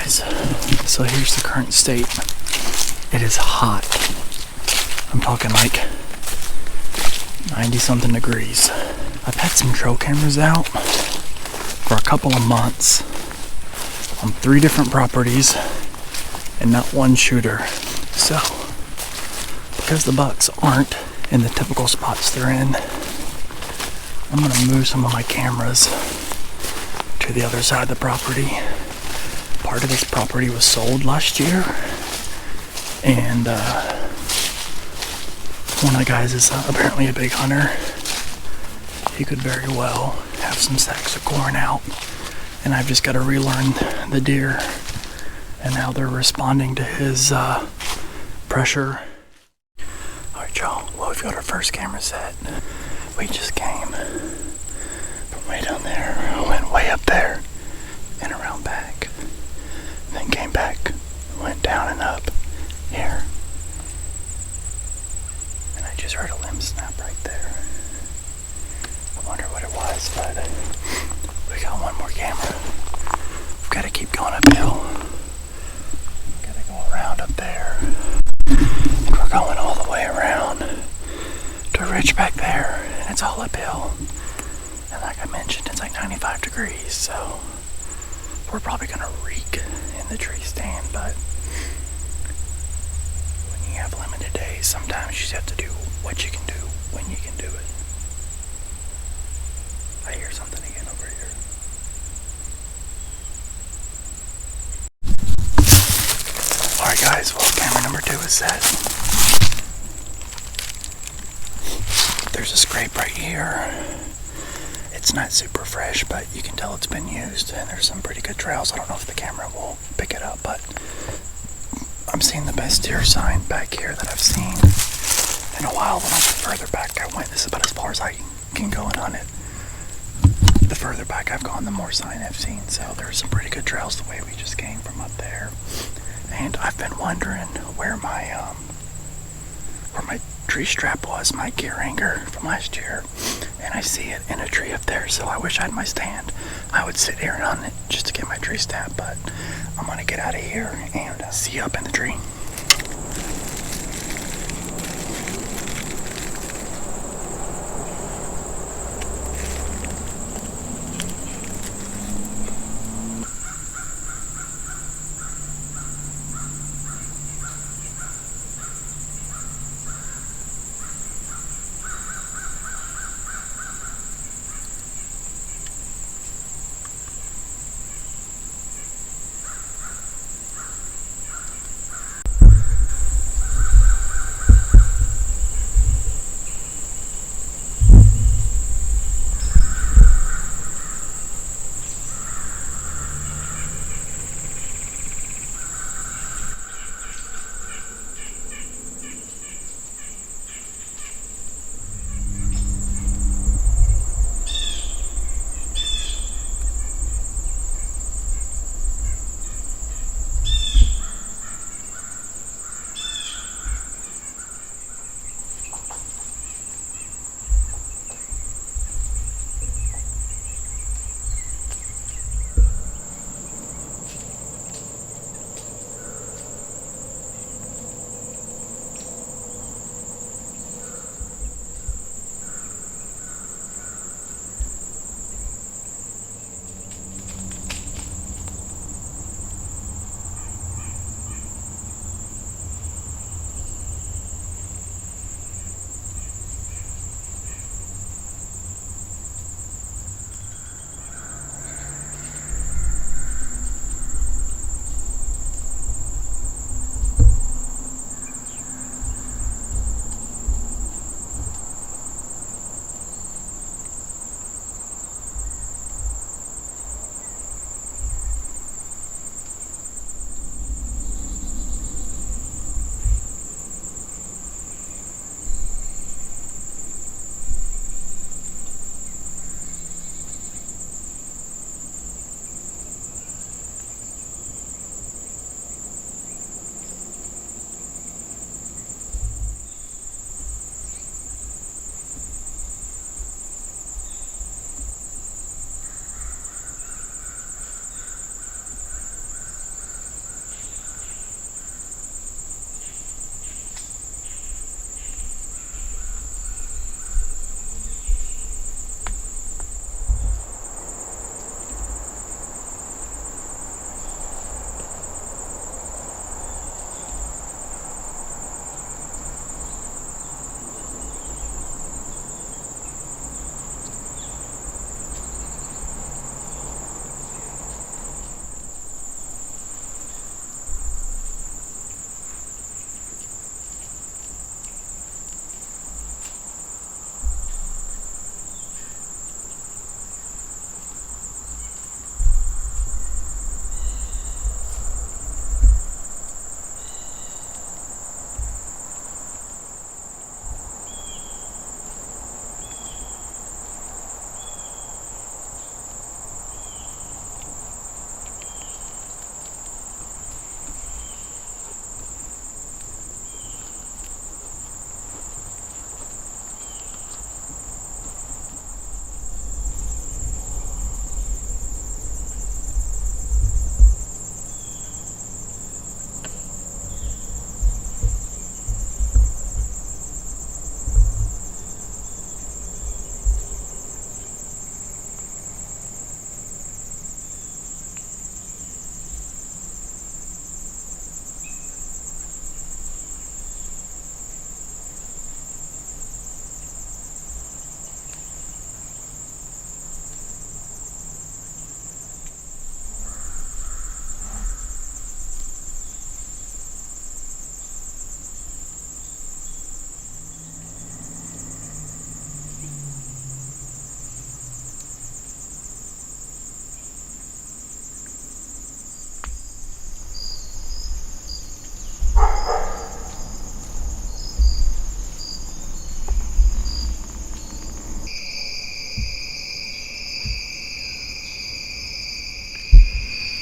guys, so here's the current state. It is hot. I'm talking like 90 something degrees. I've had some trail cameras out for a couple of months on 3 different properties and not one shooter. So because the bucks aren't in the typical spots they're in, I'm gonna move some of my cameras to the other side of the property. Part of this property was sold last year, and one of the guys is apparently a big hunter. He could very well have some sacks of corn out, and I've just got to relearn the deer and how they're responding to his pressure. Alright y'all, well, we've got our first camera set. We just came from way down there, I went way up there and around back, and then came back, went down and up here, and I just heard a limb snap right there. I wonder what it was, but we got one more camera. We've got to keep going uphill. Got to go around up there. We're going all the way around to a ridge back there, and it's all uphill. And like I mentioned, it's like 95 degrees, so we're probably gonna reek in the tree stand. But when you have limited days, sometimes you just have to do what you can do when you can do it. I hear something again over here. Alright guys, well, camera number 2 is set. There's a scrape right here. It's not super fresh, but you can tell it's been used, and there's some pretty good trails. I don't know if the camera will pick it up, but I'm seeing the best deer sign back here that I've seen in a while. The further back I went, this is about as far as I can go and hunt it. The further back I've gone, the more sign I've seen. So there's some pretty good trails the way we just came from up there. And I've been wondering where my tree strap was, my gear hanger from last year, and I see it in a tree up there. So I wish I had my stand. I would sit here and hunt it just to get my tree strap, but I'm gonna get out of here and see you up in the tree.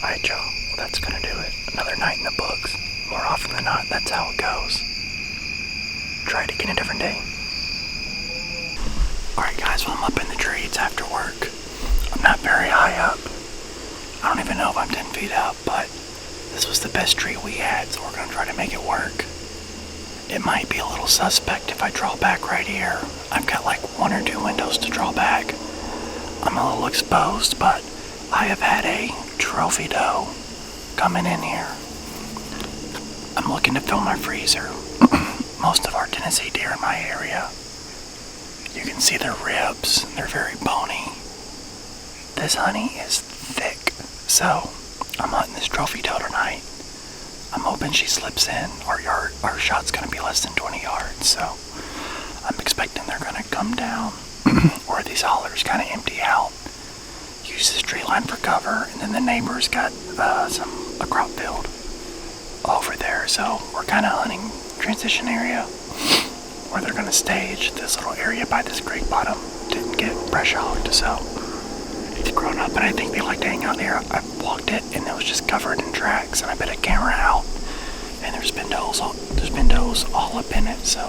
Alright, y'all. Well, that's gonna do it. Another night in the books. More often than not, that's how it goes. Try it again a different day. Alright guys, well I'm up in the tree, it's after work. I'm not very high up. I don't even know if I'm 10 feet up, but this was the best tree we had, so we're gonna try to make it work. It might be a little suspect if I draw back right here. I've got like 1 or 2 windows to draw back. I'm a little exposed, but I have had a trophy doe coming in here. I'm looking to fill my freezer. Most of our Tennessee deer in my area, you can see their ribs, they're very bony. This honey is thick, so I'm hunting this trophy doe tonight. I'm hoping she slips in. Our shot's gonna be less than 20 yards, so I'm expecting they're gonna come down, or these hollers kind of empty out. Use this tree line for cover, and then the neighbor's got a crop field over there, so we're kind of hunting transition area where they're gonna stage. This little area by this creek bottom didn't get brush hogged, so it's grown up, and I think they like to hang out there. I walked it, and it was just covered in tracks, and I put a camera out, and there's been does all up in it, so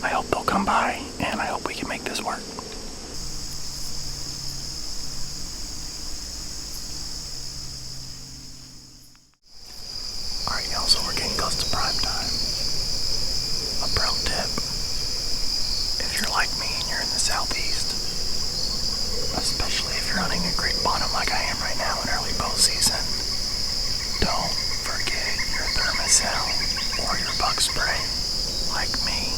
I hope they'll come by, and I hope we can make this work. Alright y'all, so we're getting close to prime time. A pro tip, if you're like me and you're in the southeast, especially if you're hunting a creek bottom like I am right now in early bow season, don't forget your thermocell or your bug spray like me.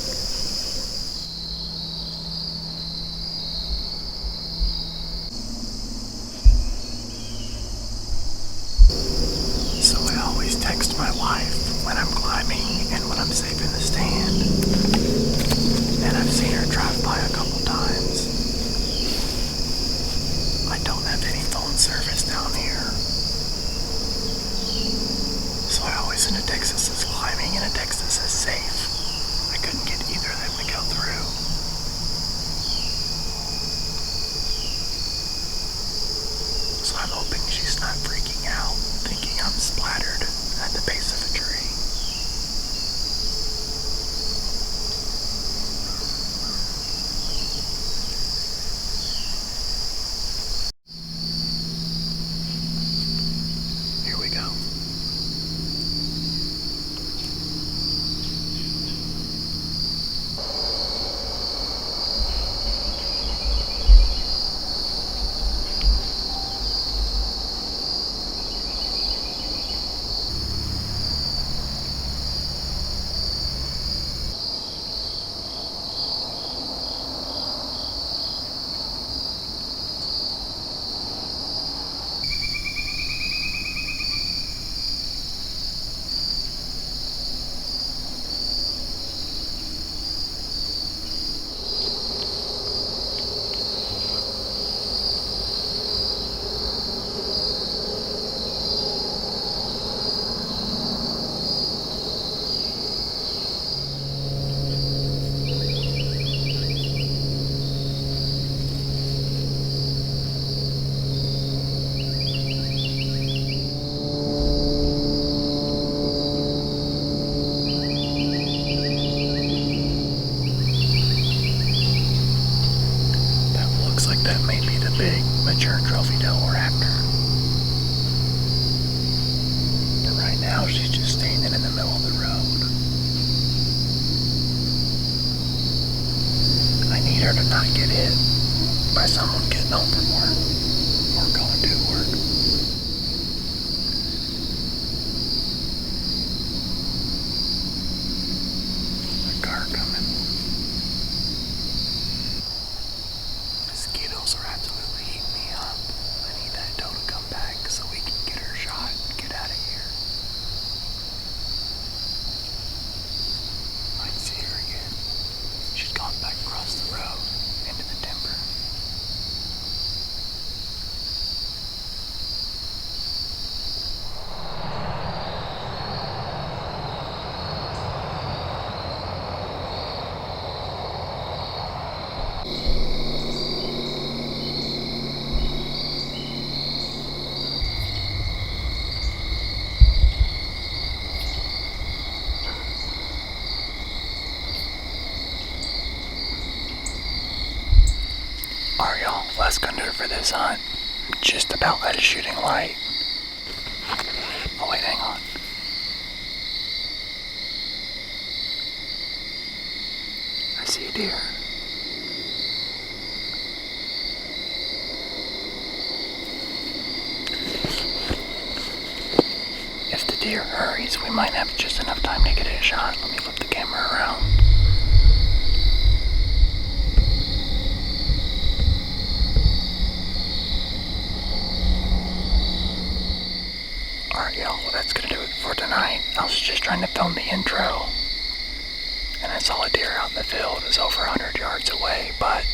So I always text my wife when I'm climbing and when I'm safe in the stand. And I've seen her drive by a couple times. I don't have any phone service down here. So I always send a text that says climbing and a text that says safe. I couldn't get either of them to go through. So I'm hoping she's not freaking out, thinking I'm splattered at the base of a tree. Here we go. That may be the big mature trophy doe we're after. But right now she's just standing in the middle of the road. I need her to not get hit by someone getting home from work or going to work. A car coming. Mosquitoes are absolutely eating me up. I need that doe to come back so we can get her shot and get out of here. Might see her again. She's gone back across the road into the timber. for this hunt. I'm just about at a shooting light. Oh wait, hang on. I see a deer. If the deer hurries, we might have just enough time to get a shot. Let me flip the camera around. Alright y'all, well that's gonna do it for tonight. I was just trying to film the intro, and I saw a deer out in the field. It was over 100 yards away, but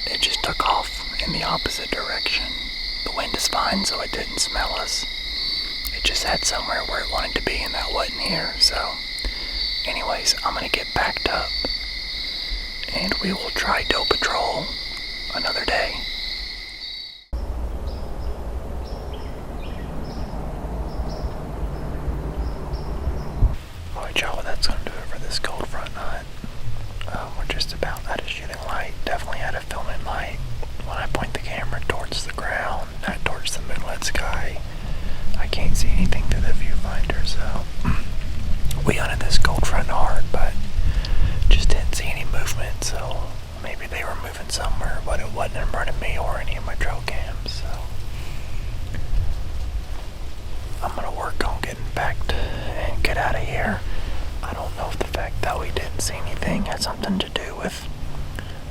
it just took off in the opposite direction. The wind is fine, so it didn't smell us. It just had somewhere where it wanted to be, and that wasn't here. So anyways, I'm gonna get backed up, and we will try Doe Patrol another day. Alright y'all, well that's gonna do it for this cold front hunt. We're just about at a shooting light. Definitely had a filming light. When I point the camera towards the ground, not towards the moonlit sky, I can't see anything through the viewfinder, so we hunted this cold front hard, but just didn't see any movement, so maybe they were moving somewhere, but it wasn't in front of me or any of my trail cams, so I'm gonna work on getting backed and get out of here. I don't know if the fact that we didn't see anything had something to do with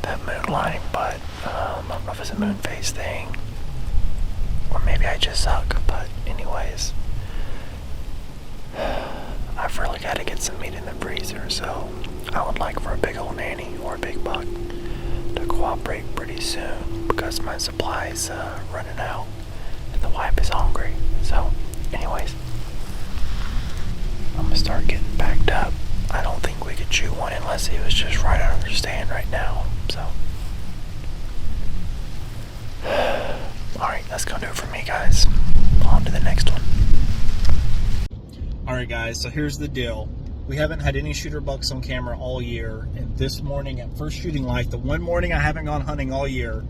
that moonlight, but I don't know if it's a moon phase thing, or maybe I just suck, but anyways, I've really got to get some meat in the freezer, so I would like for a big old nanny or a big buck to cooperate pretty soon, because my supply's running out and the wife is hungry. So anyways, I'm gonna start getting backed up. I don't think we could shoot one unless he was just right under the stand right now, so alright, that's gonna do it for me, guys. On to the next one. Alright guys, so here's the deal. We haven't had any shooter bucks on camera all year, and this morning at first shooting light, the one morning I haven't gone hunting all year,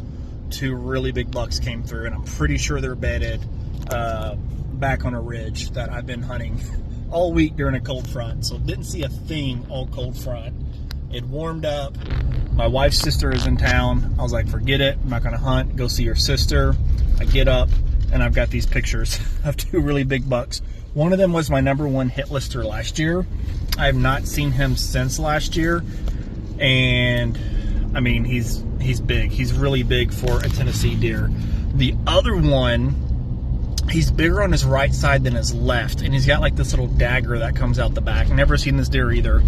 2 really big bucks came through, and I'm pretty sure they're bedded back on a ridge that I've been hunting all week during a cold front. So didn't see a thing all cold front. It warmed up. My wife's sister is in town. I was like, forget it, I'm not gonna hunt, go see your sister. I get up and I've got these pictures of 2 really big bucks. One of them was my #1 hit lister last year. I have not seen him since last year, and I mean, he's big. He's really big for a Tennessee deer. The other one, he's bigger on his right side than his left, and he's got like this little dagger that comes out the back. Never seen this deer either.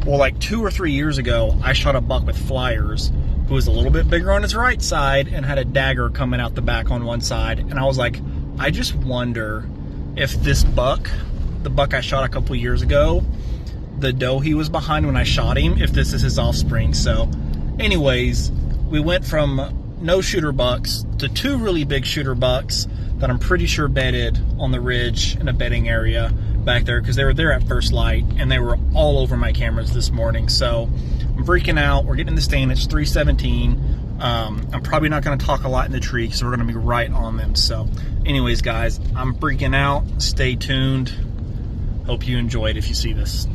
Well, like 2 or 3 years ago, I shot a buck with flyers who was a little bit bigger on his right side and had a dagger coming out the back on one side. And I was like, I just wonder if this buck, the buck I shot a couple years ago, the doe he was behind when I shot him, if this is his offspring. So anyways, we went from no shooter bucks to 2 really big shooter bucks that I'm pretty sure bedded on the ridge in a bedding area back there, because they were there at first light and they were all over my cameras this morning. So I'm freaking out. We're getting in the stand. It's 3:17. I'm probably not going to talk a lot in the tree because we're going to be right on them. So anyways, guys, I'm freaking out. Stay tuned. Hope you enjoyed if you see this.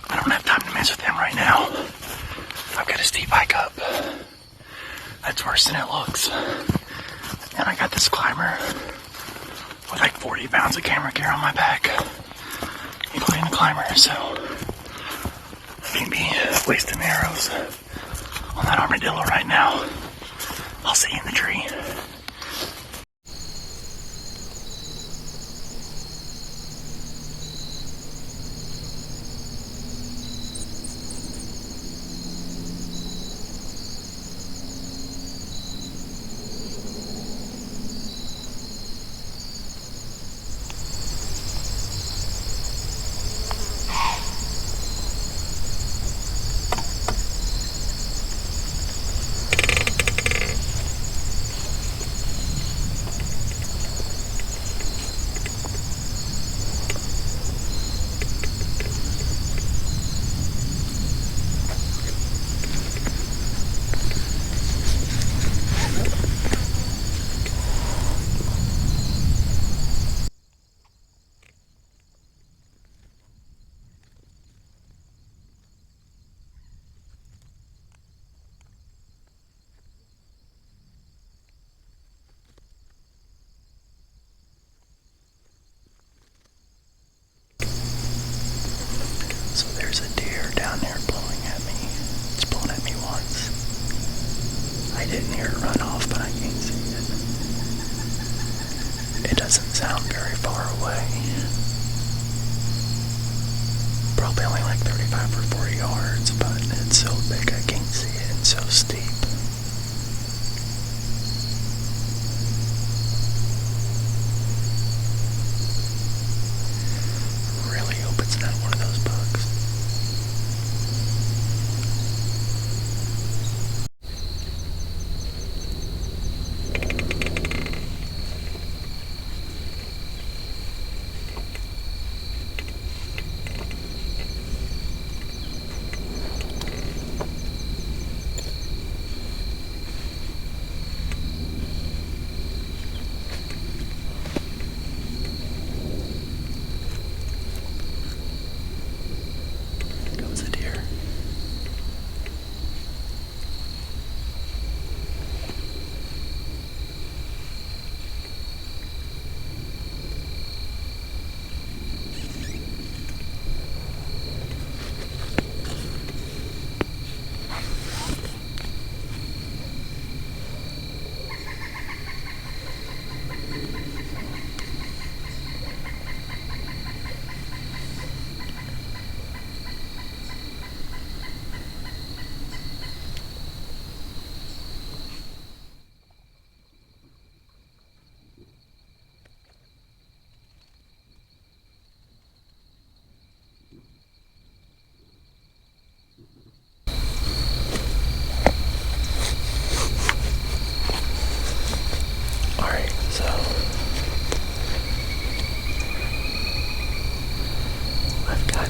I don't have time to mess with them right now. I've got a steep hike up. That's worse than it looks. And I got this climber with like 40 pounds of camera gear on my back, including the climber, so I can be wasting arrows on that armadillo right now. I'll see you in the tree. So there's a deer down there blowing at me. It's blown at me once. I didn't hear it run off, but I can't see it. It doesn't sound very far away. Probably only like 35 or 40 yards, but it's so big I can't see it and so steep. Really hope it's not one of those bugs.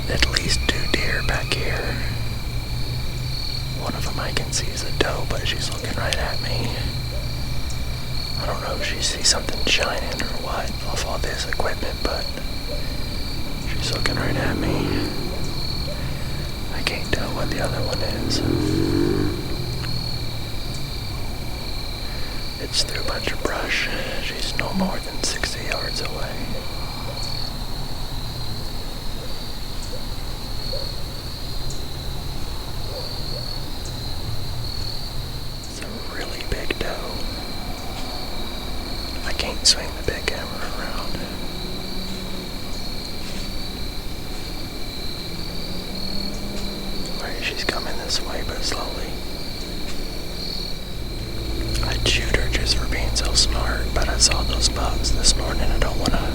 At least 2 deer back here. One of them I can see is a doe, but she's looking right at me. I don't know if she sees something shining or what off all this equipment, but she's looking right at me. I can't tell what the other one is. It's through a bunch of brush. She's no more than 60 yards away. Swing the big camera around. Alright, she's coming this way, but slowly. I'd shoot her just for being so smart, but I saw those bugs this morning. I don't want to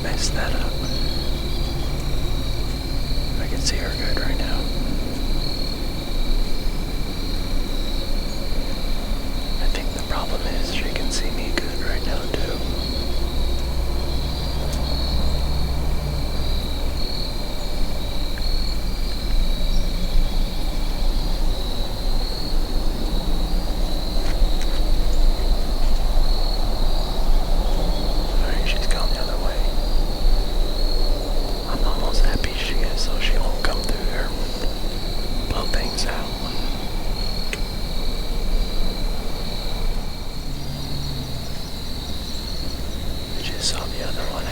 mess that up. I can see her good right now. I think the problem is she can see me good right now too. Alright, she's gone the other way. I'm almost happy she is, so she won't come through here. Blow things out. Saw the other one.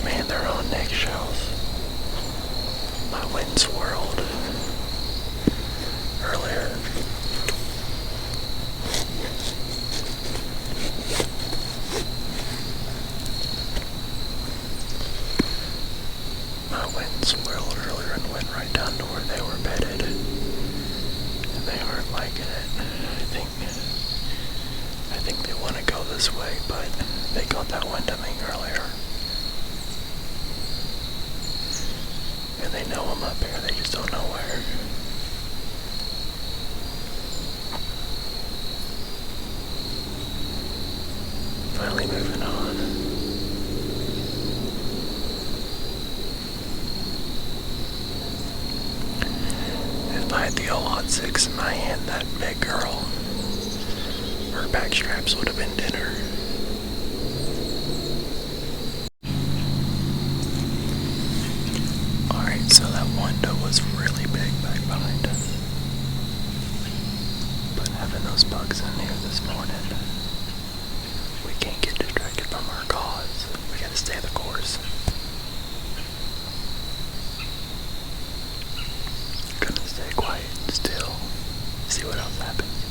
Man, they're on neck shells. My wind swirled earlier. Swirled earlier and went right down to where they were bedded, and they aren't liking it. I think they want to go this way, but they got that wind coming earlier, and they know I'm up here. They just don't know where. Finally moving on. If I had the old Hot 6 in my hand, that big girl, her back straps would have been dinner. Alright, so that window was really big back behind us. still. See what else happens.